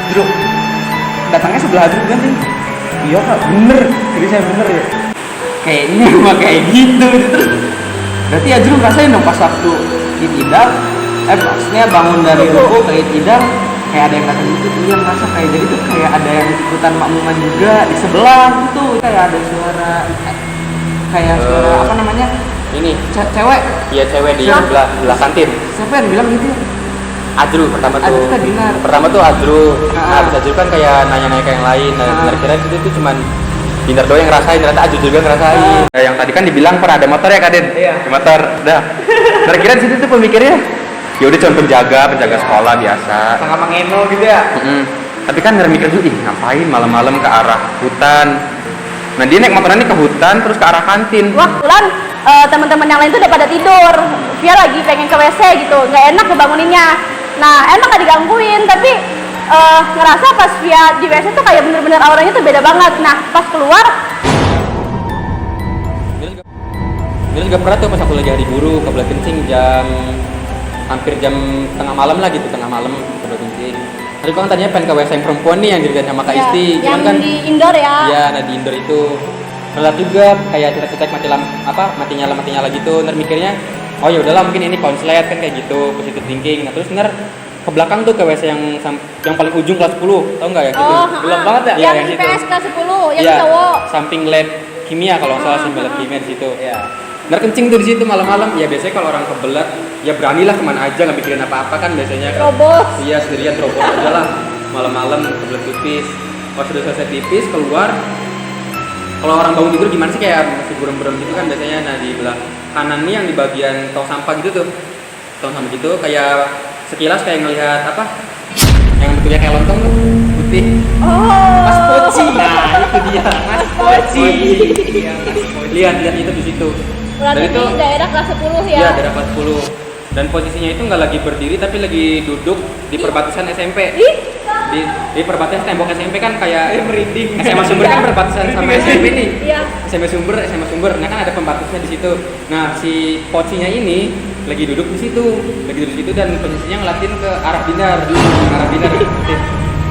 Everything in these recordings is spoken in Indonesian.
Ajruk datangnya sebelah Ajruk kan nih. Iya kak, bener, seriusnya bener ya. Kayaknya mah kayak gitu. Terus berarti Ajruk ngerasain dong pas waktu itidal, maksudnya bangun dari ruku ke itidal, kayak ada yang kata gitu. Iya merasa kayak jadi tuh kayak ada yang ikutan makmuman juga di sebelah gitu. Kayak ada suara, kayak suara apa namanya? Ini Cewek. iya cewek di belah kantin. Siapa yang bilang gitu? Ajru pertama tuh. Ajru kan Dinar. Pertama tuh Ajru. Nah, habis Ajru kan kayak nanya-nanya ke yang lain. Nah, kira itu tuh cuman Dinar doang yang ngerasain, ternyata Ajru juga ngerasain. Nah, yang tadi kan dibilang pernah ada motor ya, Kaden? Iya. Di motor. Dah. Kira-kira di situ tuh pemikirnya ya udah cuma penjaga sekolah biasa. Tengah mengeno gitu ya. Tapi kan mikir juga, ngapain malam-malam ke arah hutan. Nah, dia naik motornya ke hutan terus ke arah kantin. Wah, kebetulan teman-teman yang lain tuh udah pada tidur. Dia lagi pengen ke WC gitu, nggak enak ngebanguninnya. Nah, emang nggak digangguin, tapi ngerasa pas dia di WC tuh kayak bener-bener auranya tuh beda banget. Nah, pas keluar, Dia juga pernah tuh pas aku lagi hari guru kebelah kencing hampir jam tengah malam lah gitu, tengah malam kebelah kencing. Tadi kan tadinya pengen ke WC yang perempuan nih yang dirikan sama Kak ya, Isti, yang cuman kan di indoor ya. iya, nah di indoor itu ngeliat juga kayak cetek-cetek mati nyala gitu. Ntar mikirnya oh ya udahlah mungkin ini konslet kan kayak gitu, positive thinking. Nah terus ntar ke belakang tuh ke WC yang paling ujung kelas 10, tau nggak ya gitu? Belum banget ya? Yang Iya, di situ. PS kelas 10, yang Iya, cowok. samping lab kimia kalau nggak salah, samping lab kimia di situ. Iya. Ntar kencing tuh di situ malam-malam. Ya biasanya kalau orang kebelet ya beranilah kemana aja, nggak mikirin apa-apa kan biasanya. Terobos. Iya, sendirian terobos aja lah malam-malam kebelet pipis. Pas sudah selesai pipis keluar, kalau orang bangun tidur gimana sih kayak masih burem-burem gitu kan biasanya. Nah di belah kanan nih yang di bagian tong sampah gitu tuh, tong sampah gitu kayak sekilas kayak ngelihat apa yang bentuknya kayak lontong tuh putih. Oh. Mas Poci. Nah itu dia Mas Poci. Iya, lihat itu di situ. Berarti Dan itu di daerah kelas 10 ya? iya daerah kelas 10. Dan posisinya itu nggak lagi berdiri tapi lagi duduk di perbatasan SMP. Di perbatasan tembok SMP kan kayak merinding. SMA Sumber kan perbatasan sama SMP nih. Iya. SMA Sumber. Nah kan ada pembatasnya di situ. Nah si pocinya ini lagi duduk di situ dan posisinya ngelatin ke arah Dinar.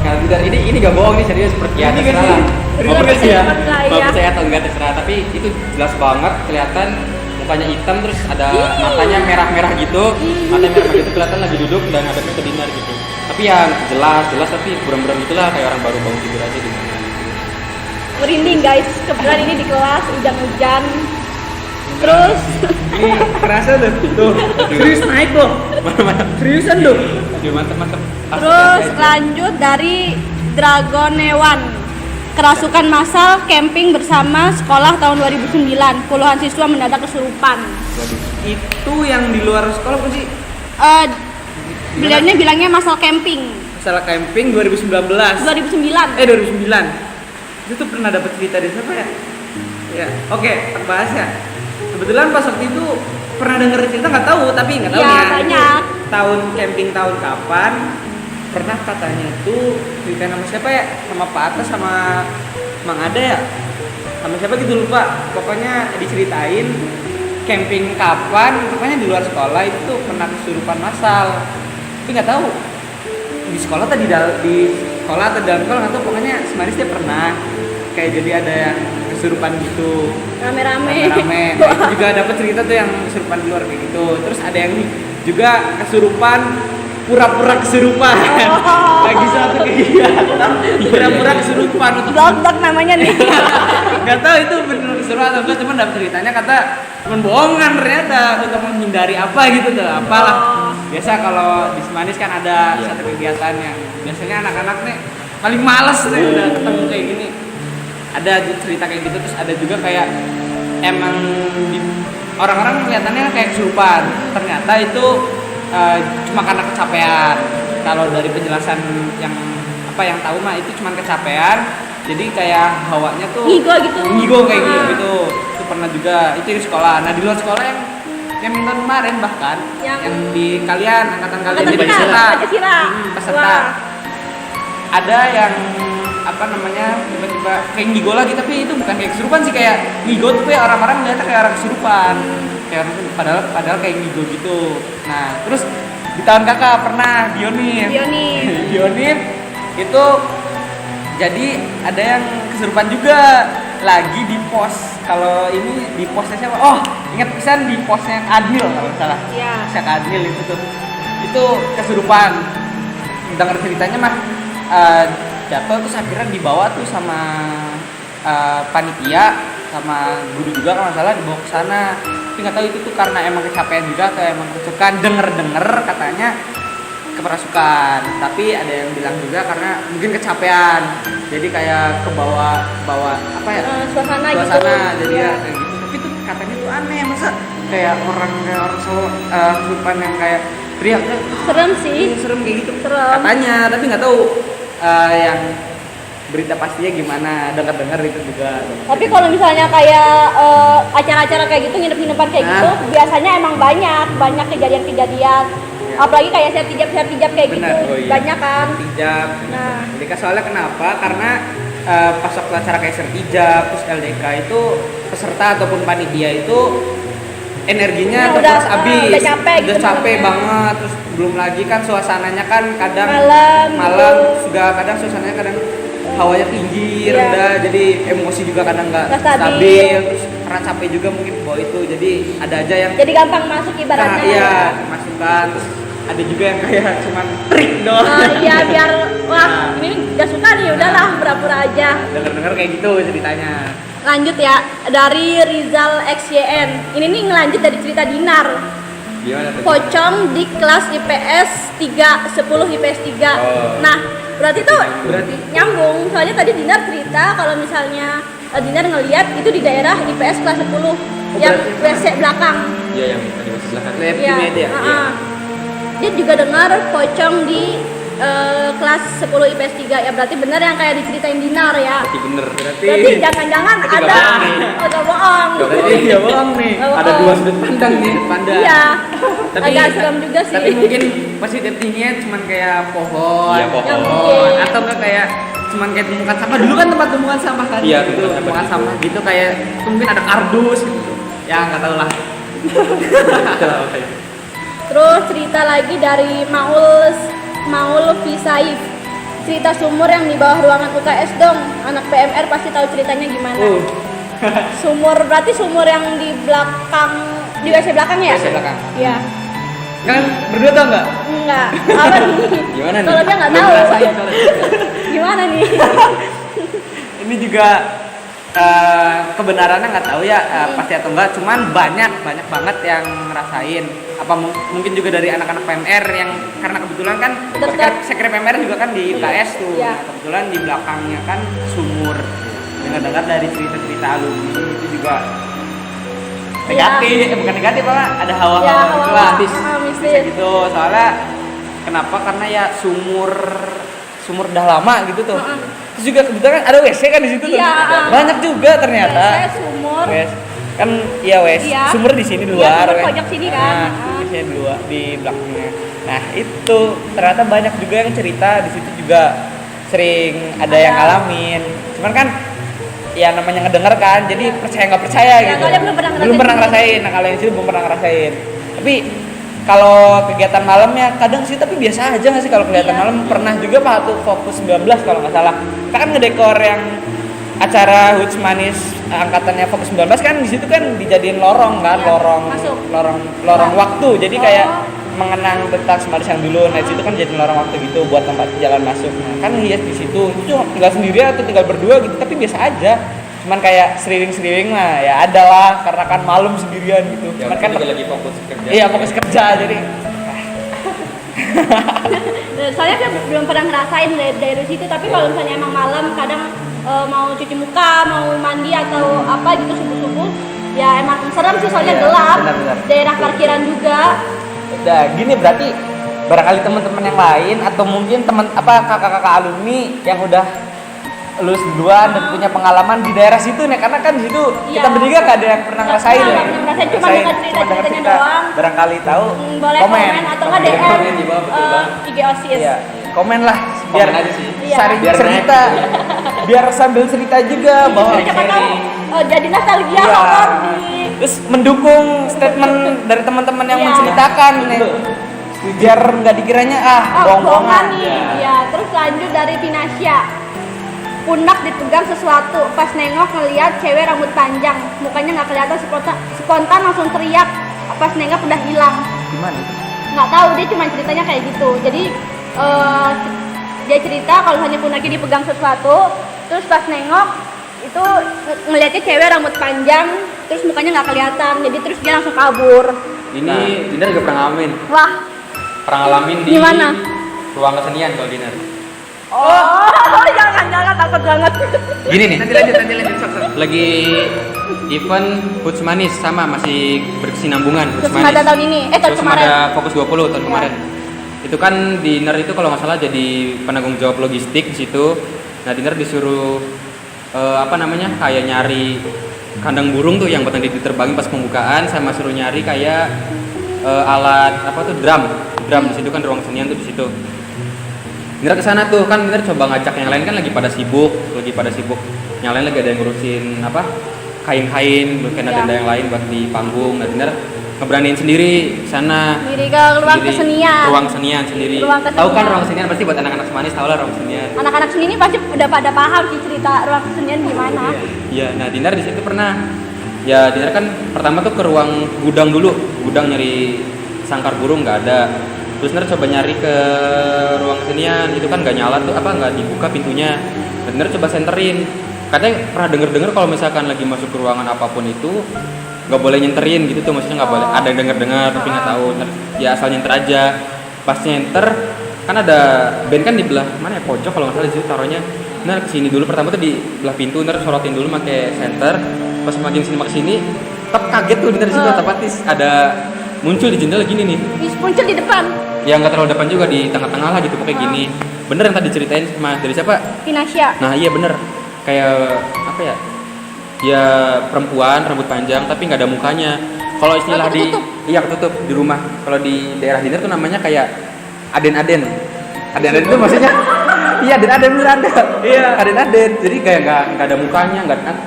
Arah Dinar ini gak bohong nih, serius seperti ada terserah. Mau percaya? Mau percaya atau enggak terserah. Tapi itu jelas banget kelihatan mukanya hitam terus ada matanya merah-merah gitu. Matanya merah gitu kelihatan lagi duduk dan hadapnya ke Dinar gitu. Tapi yang jelas tapi buram-buram gitulah kayak orang baru bangun tidur aja gitu. Merinding guys, kebetulan ini di kelas hujan-hujan. Terus Ini kerasa tuh. Serius naik loh. Seriusan tuh. Aduh mantep. terus lanjut dari Dragonewan. Kerasukan massal camping bersama sekolah tahun 2009. Puluhan siswa mendadak kesurupan. Itu yang di luar sekolah bukan sih? Beliaunya bilangnya massal camping Masalah camping 2019. 2009. 2009. Itu tuh pernah dapat cerita dari siapa ya? Ya, oke, tak bahas ya. Kebetulan pas waktu itu pernah denger cerita nggak tahu Ya, nih ya. banyak. Tahun camping tahun kapan? Pernah katanya tuh cerita sama siapa ya? Sama Pak Atas sama Mang Ada ya? Sama siapa gitu lupa. Pokoknya diceritain camping kapan, pokoknya di luar sekolah itu tuh pernah kesurupan massal. Tapi nggak tahu di sekolah atau di sekolah atau dalam sekolah nggak tahu. Pokoknya Semaris dia pernah kayak jadi ada yang kesurupan gitu. Rame-rame. Nah, itu juga dapat cerita tuh yang kesurupan di luar kayak gitu. Terus ada yang juga kesurupan pura-pura kesurupan. Lagi suatu kegiatan pura-pura kesurupan untuk Blog namanya nih. nggak tahu itu benar kesurupan atau enggak, cuman dapat ceritanya kata cuman bohongan ternyata untuk menghindari apa gitu tuh apalah. Biasa kalau di Semanis kan ada satu kegiatan yang biasanya anak-anak nih paling males nih udah ketemu kayak gini. Ada cerita kayak gitu, terus ada juga kayak emang orang-orang kelihatannya kayak kesurupan, ternyata itu cuma karena kecapean. Kalau dari penjelasan yang tahu mah itu cuma kecapean, jadi kayak hawanya tuh ngigo kayak gitu. Itu pernah juga itu di sekolah. Nah di luar sekolah yang minta kemarin bahkan yang di kalian angkatan kalian jadi peserta ada yang tiba-tiba kayak ngigo lagi, tapi itu bukan kayak kesurupan sih, kayak ngigo tuh kayak orang-orang ngeliatnya kayak orang kesurupan, kayak padahal kayak ngigo gitu. Nah terus di tahun kakak pernah Dionif itu jadi ada yang kesurupan juga lagi di pos. Kalau ini di posnya siapa? Oh, ingat pisan di posnya Adil kalau nggak salah. Iya. Syek Adil itu tuh. Itu kesurupan. Dengar ceritanya mah jatuh terus akhirnya dibawa tuh sama panitia sama guru juga kalau nggak salah dibawa ke sana. Tapi nggak tahu itu tuh karena emang kecapean juga atau emang kerasukan. Denger katanya keperasukan, tapi ada yang bilang juga karena mungkin kecapean, jadi kayak kebawa apa ya Suasana gitu. jadi Iya. ya kayak gitu. Tapi tuh katanya tuh aneh, masa kayak orang Solo kesurupan yang kayak teriak Serem sih. serem kayak gitu Serem. katanya, tapi nggak tahu yang berita pastinya gimana, dengar itu juga. Tapi kalau misalnya kayak acara-acara kayak gitu, nginep-nginepan kayak Nah. gitu, biasanya emang banyak kejadian-kejadian. Apalagi kayak sertijab kayak Benar, gitu, oh iya. banyak kan. Sertijab. Nah. LDK soalnya kenapa? Karena pas waktu acara kayak sertijab terus LDK itu peserta ataupun panitia itu energinya Ya, terus udah, habis, udah capek gitu capek malamnya. banget, terus belum lagi kan suasananya kan kadang Malam gitu. juga kadang suasananya kadang hawanya tinggi, Iya. rendah, jadi emosi juga kadang nggak Nggak stabil. stabil, terus karena capek juga mungkin bawa itu, jadi ada aja yang Jadi gampang masuk ibaratnya. nah, iya masukkan, terus ada juga yang kayak cuman trik doang. Iya biar wah ini gak suka nih, udahlah pura-pura aja. Dengar kayak gitu ceritanya. Lanjut ya, dari Rizal XYN. Ini nih ngelanjut dari cerita Dinar. Gimana tuh? Pocong di kelas IPS 3, 10 IPS 3. Oh. Nah, berarti tuh Berarti nyambung. Soalnya tadi Dinar cerita kalau misalnya Dinar ngeliat itu di daerah IPS kelas 10 yang berarti- WC belakang. Iya yang tadi masih belakang. lab Iya. media. Heeh. Dia juga dengar pocong di kelas 10 IPS 3. Ya berarti benar yang kayak diceritain Dinar ya. Berarti bener. Berarti Berarti jangan-jangan Berarti ada nggak bohong nih. agak bohong. berarti dia bohong nih. Oh, Ada oh. dua sudut pandang nih. Pandang. Iya. Tapi Agak serem juga sih. Tapi mungkin positif tingginya cuman kayak pohon. Iya, pohon. Ya, mungkin. Atau enggak kayak cuman kayak tumpukan sampah. Dulu kan tempat tumpukan sampah kan. Iya, gitu. tumpukan Tumpukan sampah. sampah gitu kayak mungkin ada kardus gitu. Ya enggak tahu lah. Terus cerita lagi dari Maul Fisaif. Cerita sumur yang di bawah ruangan UKS dong. Anak PMR pasti tahu ceritanya gimana. Sumur berarti sumur yang di belakang di WC belakang ya? WC belakang. Iya. Kan berdua tau enggak? Enggak. Apa nih? Gimana nih? Kalau dia nggak Belum tahu. ngerasain soalnya. Gimana nih? Ini juga kebenarannya nggak tahu ya pasti atau enggak, cuman banyak banget yang ngerasain. Apa mungkin juga dari anak-anak PMR yang karena kebetulan kan Dekat. sekre PMR juga kan di UKS tuh. Iya. Nah, kebetulan di belakangnya kan sumur. Dengar-dengar dari cerita-cerita alumni itu juga negatif, bukan negatif apa? Ada hawa-hawa Ya, gitu hawa-hawa. lah. Mistis. Bisa gitu. Soalnya kenapa? Karena ya sumur udah lama gitu tuh. Terus juga kebetulan ada WC kan di situ tuh. Iya. Banyak juga ternyata. WC sumur. WC. Kan iya WC. Iya. Sumur di sini Iya, luar. sumur kan. pojok sini kan. Nah, WC di belakangnya. Nah, itu ternyata banyak juga yang cerita di situ juga sering ada yang ngalamin. Cuman kan ya namanya ngedenger kan, jadi percaya nggak percaya Ya, gitu. soalnya belum pernah ngerasain. Nah, kalau yang situ belum pernah ngerasain. Tapi kalau kegiatan malamnya kadang sih, tapi biasa aja nggak sih kalau kegiatan Iya. malam. Pernah juga Pak tuh Fokus 19 kalau nggak salah. Kita kan ngedekor yang acara Huts Manis angkatannya Fokus 19 kan di situ kan dijadiin lorong kan, Iya, masuk. lorong waktu. Jadi Oh. kayak mengenang tentang Semanis yang dulu. Nah, di situ kan jadi lorong waktu gitu buat tempat jalan masuk. Nah, kan lihat di situ itu tinggal sendirian atau tinggal berdua gitu, tapi biasa aja. Cuman kayak seliling-seliling lah, ya ada lah karena kan malam sendirian gitu. Ya, Cuman kan juga lagi fokus kerja. iya fokus kerja jadi Soalnya saya belum pernah ngerasain dari situ, tapi kalau misalnya emang malam kadang mau cuci muka, mau mandi atau apa gitu subuh-subuh, ya emang serem sih soalnya Iya, gelap. benar-benar. Daerah parkiran juga. udah gini berarti barangkali teman-teman yang lain atau mungkin teman apa kakak-kakak alumni yang udah lulus duluan dan punya pengalaman di daerah situ nih, karena kan di situ Iya. kita bertiga gak ada yang pernah ngerasain Nggak ya. pernah ngerasain, cuma Ngerasain, dengar cuma cerita-ceritanya dengar cerita. doang. Barangkali tahu Boleh komen atau nggak DM Komen di bawah, betul banget. IG OSIS. Iya, komen lah biar Komen aja sih. Iya. cari Biar cerita biar sambil cerita juga bahwa Siapa tahu jadi nostalgia Iya. horor di terus mendukung statement dari teman-teman yang Iya. menceritakan nih. Biar nggak dikiranya bohong-bohongan. nih. Iya, terus selanjut dari Vinasya. Pundak dipegang sesuatu, pas nengok ngeliat cewek rambut panjang, mukanya nggak kelihatan, spontan langsung teriak, pas nengok udah hilang. Gimana itu? Nggak tahu, dia cuma ceritanya kayak gitu. Jadi dia cerita kalau hanya pundaknya dipegang sesuatu, terus pas nengok itu ngeliatnya cewek rambut panjang, terus mukanya nggak kelihatan, jadi terus dia langsung kabur. Ini Dinar juga pernah ngalamin. Wah, Pernah ngalamin di Gimana? ruang kesenian kalau Dinar. oh jangan takut banget. Gini nih, Nanti lanjut sok. lagi event Puts Manis sama masih berkesinambungan Puts Terus ada tahun ini, tahun Terus kemarin. ada Fokus 20 tahun kemarin. Itu kan Dinar itu kalau nggak salah jadi penanggung jawab logistik di situ. Nah, Dinar disuruh kayak nyari kandang burung tuh yang buat nanti diterbangin pas pembukaan, sama suruh nyari kayak alat drum di situ kan ruang kesenian tuh di situ. Dinar kesana tuh kan, Dinar coba ngajak yang lain kan lagi pada sibuk. Yang lain lagi ada yang ngurusin kain-kain, mungkin ada Iya. yang lain buat di panggung. Nah, Dinar ngeberaniin sendiri sana. Diri ke ruang kesenian. Ruang kesenian sendiri. Ruang kesenian. Tahu kan ruang kesenian pasti buat anak-anak semanis, tahu lah ruang kesenian. Anak-anak seni ini pasti udah pada paham sih cerita ruang kesenian gimana. Iya, nah Dinar di situ pernah. Ya Dinar kan pertama tuh ke ruang gudang dulu, nyari sangkar burung nggak ada. Terus Dinar coba nyari ke ruang kesenian, itu kan nggak nyala tuh, nggak dibuka pintunya. Dan Dinar coba senterin. Katanya pernah denger kalau misalkan lagi masuk ke ruangan apapun itu nggak boleh nyenterin gitu tuh, maksudnya nggak boleh. Ada yang denger tapi nggak tahu. Ya asal nyenter aja. Pas nyenter kan ada band kan di belah mana ya, pojok kalau nggak salah di situ taruhnya. Nah kesini dulu pertama tuh di belah pintu, ntar sorotin dulu pakai senter. Pas makin sini tetap kaget tuh dari situ, otomatis ada muncul di jendela gini nih. Muncul di depan. Ya nggak terlalu depan juga, di tengah-tengah lah gitu pokoknya gini. Bener yang tadi ceritain sama dari siapa? Vinasya. Nah iya bener, kayak apa ya? Ya perempuan rambut panjang tapi nggak ada mukanya. Kalau istilah ketutup. iya ketutup di rumah. Kalau di daerah Dinar tuh namanya kayak aden-aden. Aden-aden itu maksudnya iya aden-aden bener ada. Iya aden-aden. Jadi kayak nggak ada mukanya,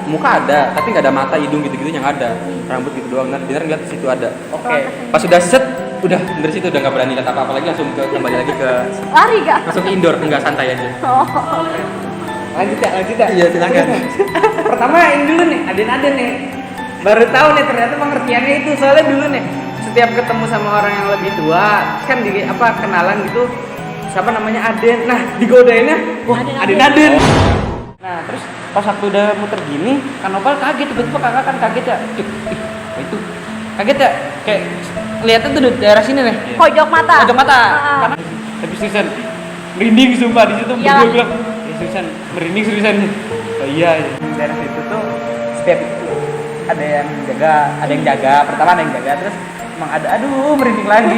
muka ada tapi nggak ada mata, hidung gitu-gitu yang ada. Rambut gitu doang. Nah Dinar ngeliat di situ ada. Oke. Pas sudah set, udah dari situ udah nggak berani lihat apa-apa lagi, langsung kembali lagi ke Lari gak? langsung ke indoor, enggak santai aja. Oh. Lanjut ya. Iya silakan. Pertama ini dulu nih, aden-aden nih. Baru tahu nih ternyata pengertiannya itu, soalnya dulu nih setiap ketemu sama orang yang lebih tua kan kenalan gitu, siapa namanya Aden. Nah digodainnya wah Aden-aden. Nah terus pas waktu udah muter gini kan Nopal kaget, tiba-tiba kakak kan kaget ya. Itu kaget ya, kayak lihatnya tuh di daerah sini nih, Pojok mata. pojok mata. Karena tapi Susan merinding sumpah di situ. Iya. Gue bilang Susan merinding seriusan. Oh iya, di daerah situ tuh setiap itu ada yang jaga, pertama ada yang jaga, terus emang ada, aduh merinding lagi.